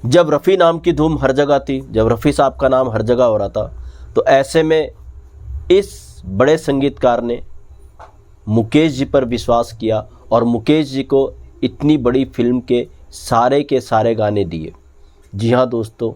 जब रफ़ी नाम की धूम हर जगह थी, जब रफ़ी साहब का नाम हर जगह हो रहा था, तो ऐसे में इस बड़े संगीतकार ने मुकेश जी पर विश्वास किया और मुकेश जी को इतनी बड़ी फिल्म के सारे गाने दिए। जी हाँ दोस्तों,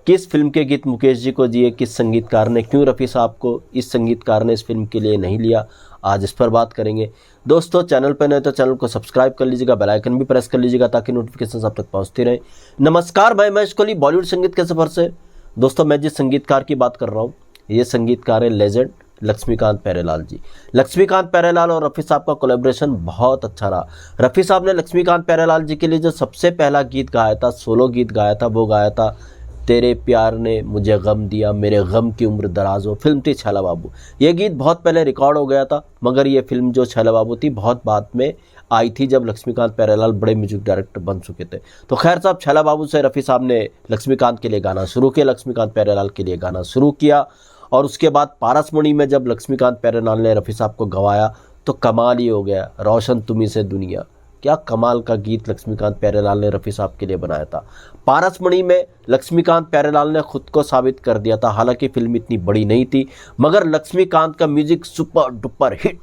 किस फिल्म के गीत मुकेश जी को दिए, किस संगीतकार ने, क्यों रफ़ी साहब को इस संगीतकार ने इस फिल्म के लिए नहीं लिया, आज इस पर बात करेंगे। दोस्तों चैनल पर नए तो चैनल को सब्सक्राइब कर लीजिएगा, बेल आइकन भी प्रेस कर लीजिएगा ताकि नोटिफिकेशन आप तक पहुंचती रहे। नमस्कार, मैं महेश कोहली बॉलीवुड संगीत के सफ़र से। दोस्तों मैं जिस संगीतकार की बात कर रहा हूँ, ये संगीतकार है लेजेंड लक्ष्मीकांत प्यारेलाल जी। लक्ष्मीकांत प्यारेलाल और रफ़ी साहब का कोलैबोरेशन बहुत अच्छा रहा। रफ़ी साहब ने लक्ष्मीकांत प्यारेलाल जी के लिए जो सबसे पहला गीत गाया था, सोलो गीत गाया था, वो गाया था तेरे प्यार ने मुझे गम दिया, मेरे गम की उम्र दराज हो। फिल्म थी छैला बाबू। ये गीत बहुत पहले रिकॉर्ड हो गया था, मगर ये फिल्म जो छैला बाबू थी बहुत बाद में आई थी, जब लक्ष्मीकांत प्यारेलाल बड़े म्यूजिक डायरेक्टर बन चुके थे। तो खैर साहब, छैला बाबू से रफ़ी साहब ने लक्ष्मीकांत के लिए गाना शुरू किया, लक्ष्मीकांत प्यारेलाल के लिए गाना शुरू किया। और उसके बाद पारसमणि में जब लक्ष्मीकांत प्यारेलाल ने रफ़ी साहब को गवाया तो कमाल ही हो गया। रोशन तुम्ही से दुनिया, क्या कमाल का गीत लक्ष्मीकांत प्यारेलाल ने रफ़ी साहब के लिए बनाया था। पारसमणि में लक्ष्मीकांत प्यारेलाल ने खुद को साबित कर दिया था। हालांकि फिल्म इतनी बड़ी नहीं थी, मगर लक्ष्मीकांत का म्यूजिक सुपर डुपर हिट,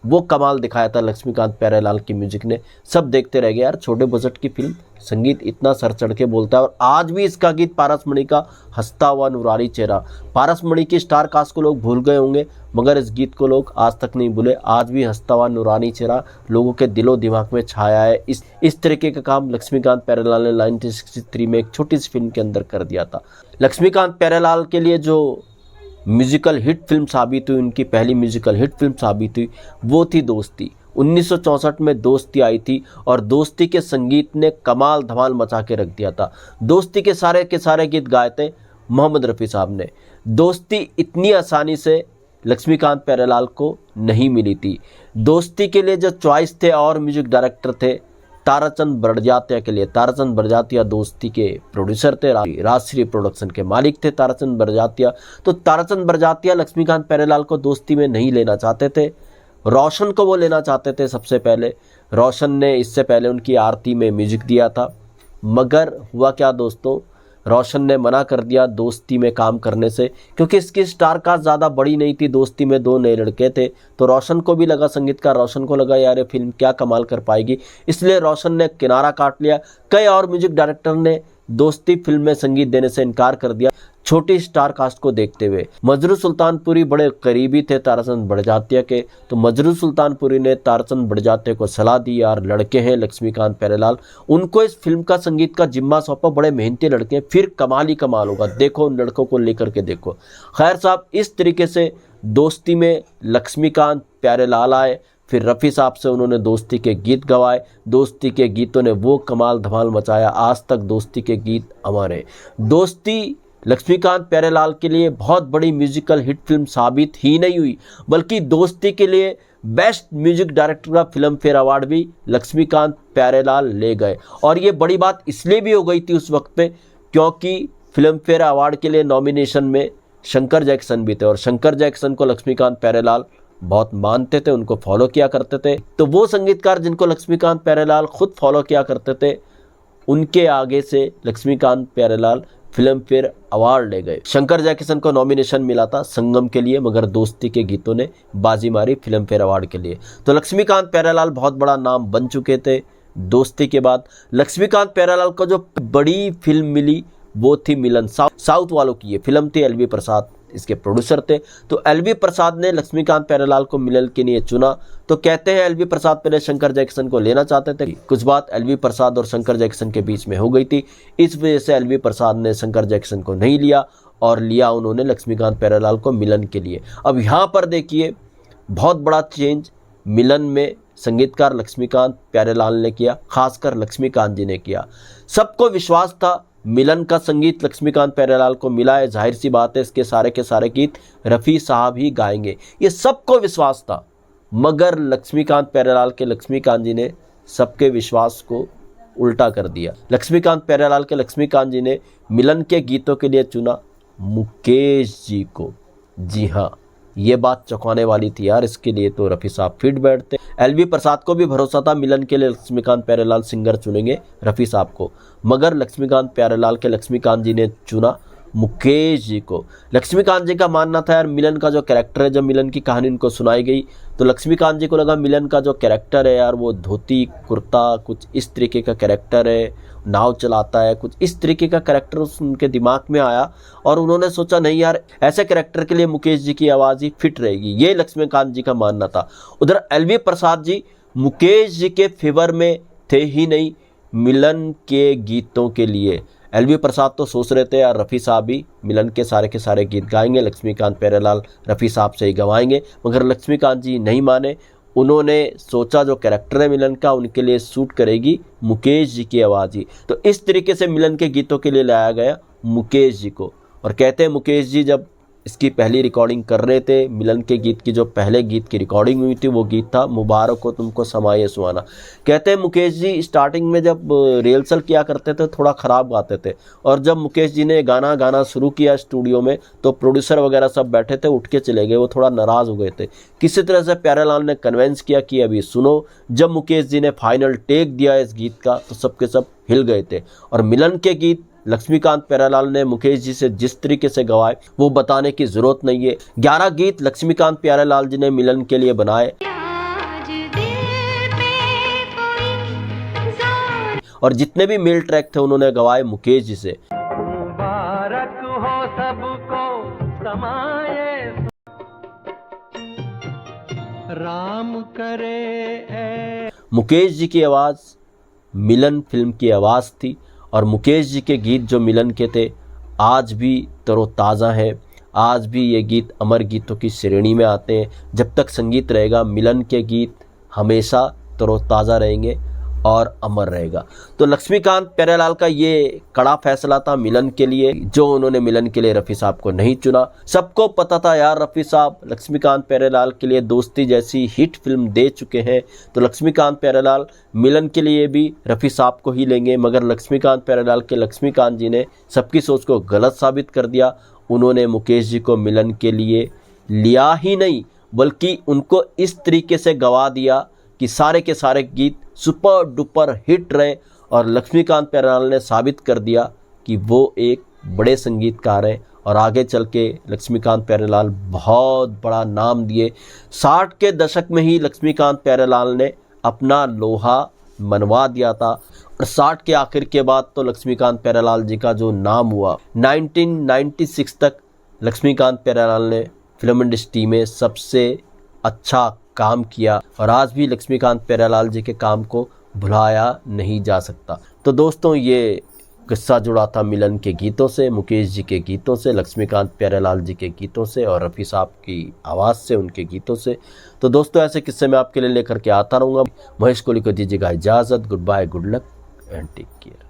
वो कमाल दिखाया था लक्ष्मीकांत प्यारेलाल की म्यूजिक ने। सब देखते रह गए यार, छोटे बजट की फिल्म, संगीत इतना सर चढ़ के बोलता है। और आज भी इसका गीत पारसमणि का हंसता हुआ नूरानी चेहरा, पारसमणि की स्टार कास्ट को लोग भूल गए होंगे, मगर इस गीत को लोग आज तक नहीं भूले। आज भी हंसता हुआ नूरानी चेहरा लोगों के दिलो दिमाग में छाया है। इस तरीके का काम लक्ष्मीकांत प्यारेलाल ने 1963 में एक छोटी सी फिल्म के अंदर कर दिया था। लक्ष्मीकांत प्यारेलाल के लिए जो म्यूजिकल हिट फिल्म साबित हुई, उनकी पहली म्यूजिकल हिट फिल्म साबित हुई, वो थी दोस्ती। 1964 में दोस्ती आई थी और दोस्ती के संगीत ने कमाल धमाल मचा के रख दिया था। दोस्ती के सारे गीत गाए थे मोहम्मद रफ़ी साहब ने। दोस्ती इतनी आसानी से लक्ष्मीकांत प्यारेलाल को नहीं मिली थी। दोस्ती के लिए जो चॉइस थे और म्यूजिक डायरेक्टर थे ताराचंद बड़जात्या के लिए। ताराचंद बड़जात्या दोस्ती के प्रोड्यूसर थे, राजश्री प्रोडक्शन के मालिक थे ताराचंद बड़जात्या। तो ताराचंद बड़जात्या लक्ष्मीकांत प्यारेलाल को दोस्ती में नहीं लेना चाहते थे, रोशन को वो लेना चाहते थे सबसे पहले। रोशन ने इससे पहले उनकी आरती में म्यूजिक दिया था, मगर हुआ क्या दोस्तों, रोशन ने मना कर दिया दोस्ती में काम करने से, क्योंकि इसकी स्टार कास्ट ज़्यादा बड़ी नहीं थी। दोस्ती में 2 नए लड़के थे, तो रोशन को भी लगा, संगीतकार रोशन को लगा यार ये फिल्म क्या कमाल कर पाएगी, इसलिए रोशन ने किनारा काट लिया। कई और म्यूजिक डायरेक्टर ने दोस्ती फिल्म में संगीत देने से इनकार कर दिया छोटी स्टार कास्ट को देखते हुए। मजरू सुल्तानपुरी बड़े करीबी थे ताराचंद बड़जात्या के, तो मजरू सुल्तानपुरी ने ताराचंद बड़जात्या को सलाह दी, यार लड़के हैं लक्ष्मीकांत प्यारेलाल, उनको इस फिल्म का संगीत का जिम्मा सौंपा, बड़े मेहनती लड़के हैं, फिर कमाल ही कमाल होगा, देखो उन लड़कों को लेकर के देखो। खैर साहब, इस तरीके से दोस्ती में लक्ष्मीकांत प्यारेलाल आए, फिर रफ़ी साहब से उन्होंने दोस्ती के गीत गवाए। दोस्ती के गीतों ने वो कमाल धमाल मचाया, आज तक दोस्ती के गीत अमर हैं। दोस्ती लक्ष्मीकांत प्यारेलाल के लिए बहुत बड़ी म्यूजिकल हिट फिल्म साबित ही नहीं हुई, बल्कि दोस्ती के लिए बेस्ट म्यूजिक डायरेक्टर का फिल्म फेयर अवार्ड भी लक्ष्मीकांत प्यारेलाल ले गए। और ये बड़ी बात इसलिए भी हो गई थी उस वक्त पे, क्योंकि फिल्म फेयर अवार्ड के लिए नॉमिनेशन में शंकर जैक्सन भी थे, और शंकर जैक्सन को लक्ष्मीकांत प्यारेलाल बहुत मानते थे, उनको फॉलो किया करते थे। तो वो संगीतकार जिनको लक्ष्मीकांत प्यारेलाल खुद फॉलो किया करते थे, उनके आगे से Laxmikant Pyarelal Filmfare award ले गए। शंकर जैक्सन को नॉमिनेशन मिला था संगम के लिए, मगर दोस्ती के गीतों ने बाजी मारी फिल्म फेयर अवार्ड के लिए। तो लक्ष्मीकांत प्यारेलाल बहुत बड़ा नाम बन चुके थे। दोस्ती के बाद लक्ष्मीकांत प्यारेलाल को जो बड़ी फिल्म मिली वो थी मिलन। साउथ वालों की ये फिल्म थी, एलवी प्रसाद इसके प्रोड्यूसर थे। तो एलवी प्रसाद ने लक्ष्मीकांत प्यारेलाल को मिलन के लिए चुना। तो कहते हैं एलवी प्रसाद पहले शंकर जैक्सन को लेना चाहते थे, कुछ बात एलवी प्रसाद और शंकर जैक्सन के बीच में हो गई थी, इस वजह से एलवी प्रसाद ने शंकर जैक्सन को नहीं लिया और लिया उन्होंने लक्ष्मीकांत प्यारेलाल को मिलन के लिए। अब यहाँ पर देखिए बहुत बड़ा चेंज मिलन में संगीतकार लक्ष्मीकांत प्यारेलाल ने किया, खासकर लक्ष्मीकांत जी ने किया। सबको विश्वास था मिलन का संगीत लक्ष्मीकांत प्यारेलाल को मिला है, जाहिर सी बात है इसके सारे के सारे गीत रफ़ी साहब ही गाएंगे, ये सबको विश्वास था। मगर लक्ष्मीकांत प्यारेलाल के लक्ष्मीकांत जी ने सबके विश्वास को उल्टा कर दिया। लक्ष्मीकांत प्यारेलाल के लक्ष्मीकांत जी ने मिलन के गीतों के लिए चुना मुकेश जी को। जी हाँ, ये बात चौंकाने वाली थी यार। इसके लिए तो रफ़ी साहब फिट बैठते। एलवी प्रसाद को भी भरोसा था मिलन के लिए लक्ष्मीकांत प्यारेलाल सिंगर चुनेंगे रफ़ी साहब को, मगर लक्ष्मीकांत प्यारेलाल के लक्ष्मीकांत जी ने चुना मुकेश जी को। लक्ष्मीकांत जी का मानना था यार मिलन का जो कैरेक्टर है, जब मिलन की कहानी उनको सुनाई गई तो लक्ष्मीकांत जी को लगा मिलन का जो कैरेक्टर है यार वो धोती कुर्ता कुछ इस तरीके का कैरेक्टर है, नाव चलाता है, कुछ इस तरीके का कैरेक्टर उनके दिमाग में आया और उन्होंने सोचा नहीं यार ऐसे कैरेक्टर के लिए मुकेश जी की आवाज़ ही फिट रहेगी। ये लक्ष्मीकांत जी का मानना था। उधर एलवी प्रसाद जी मुकेश जी के फेवर में थे ही नहीं मिलन के गीतों के लिए। एलवी प्रसाद तो सोच रहे थे यार रफ़ी साहब ही मिलन के सारे गीत गाएंगे, लक्ष्मीकांत प्यारेलाल रफ़ी साहब से ही गवाएंगे, मगर लक्ष्मीकांत जी नहीं माने। उन्होंने सोचा जो कैरेक्टर है मिलन का उनके लिए सूट करेगी मुकेश जी की आवाज़ ही, तो इस तरीके से मिलन के गीतों के लिए लाया गया मुकेश जी को। और कहते हैं मुकेश जी जब इसकी पहली रिकॉर्डिंग कर रहे थे मिलन के गीत की, जो पहले गीत की रिकॉर्डिंग हुई थी वो गीत था मुबारक हो तुमको समाये सुहाना। कहते हैं मुकेश जी स्टार्टिंग में जब रिहर्सल किया करते थे थोड़ा ख़राब गाते थे, और जब मुकेश जी ने गाना गाना शुरू किया स्टूडियो में तो प्रोड्यूसर वगैरह सब बैठे थे, उठ के चले गए, वो थोड़ा नाराज़ हो गए थे। किसी तरह से प्यारेलाल ने कन्वेंस किया कि अभी सुनो। जब मुकेश जी ने फाइनल टेक दिया इस गीत का तो सबके सब हिल गए थे। और मिलन के गीत लक्ष्मीकांत प्यारेलाल ने मुकेश जी से जिस तरीके से गवाए वो बताने की ज़रूरत नहीं है। 11 गीत लक्ष्मीकांत प्यारेलाल जी ने मिलन के लिए बनाए और जितने भी मेल ट्रैक थे उन्होंने गवाए मुकेश जी से। मुबारक हो सबको समाये राम करे। मुकेश जी की आवाज़ मिलन फिल्म की आवाज़ थी और मुकेश जी के गीत जो मिलन के थे आज भी तरोताज़ा हैं, आज भी ये गीत अमर गीतों की श्रेणी में आते हैं। जब तक संगीत रहेगा मिलन के गीत हमेशा तरोताज़ा रहेंगे और अमर रहेगा। तो लक्ष्मीकांत प्यारेलाल का ये कड़ा फैसला था मिलन के लिए, जो उन्होंने मिलन के लिए रफ़ी साहब को नहीं चुना। सबको पता था यार रफ़ी साहब लक्ष्मीकांत प्यारेलाल के लिए दोस्ती जैसी हिट फिल्म दे चुके हैं, तो लक्ष्मीकांत प्यारेलाल मिलन के लिए भी रफ़ी साहब को ही लेंगे, मगर लक्ष्मीकांत प्यारेलाल के लक्ष्मीकांत जी ने सबकी सोच को गलत साबित कर दिया। उन्होंने मुकेश जी को मिलन के लिए लिया ही नहीं बल्कि उनको इस तरीके से गवा दिया कि सारे के सारे गीत सुपर डुपर हिट रहे और लक्ष्मीकांत प्यारेलाल ने साबित कर दिया कि वो एक बड़े संगीतकार हैं और आगे चल के लक्ष्मीकांत प्यारेलाल बहुत बड़ा नाम दिए। 60 के दशक में ही लक्ष्मीकांत प्यारेलाल ने अपना लोहा मनवा दिया था और 60 के आखिर के बाद तो लक्ष्मीकांत प्यारेलाल जी का जो नाम हुआ 1996 तक लक्ष्मीकांत प्यारेलाल ने फिल्म इंडस्ट्री में सबसे अच्छा काम किया और आज भी लक्ष्मीकांत प्यारेलाल जी के काम को भुलाया नहीं जा सकता। तो दोस्तों ये किस्सा जुड़ा था मिलन के गीतों से, मुकेश जी के गीतों से, लक्ष्मीकांत प्यारेलाल जी के गीतों से और रफ़ी साहब की आवाज़ से, उनके गीतों से। तो दोस्तों ऐसे किस्से मैं आपके लिए लेकर के आता रहूँगा। महेश कोहली को दीजिएगा इजाज़त। Goodbye, good luck and take care.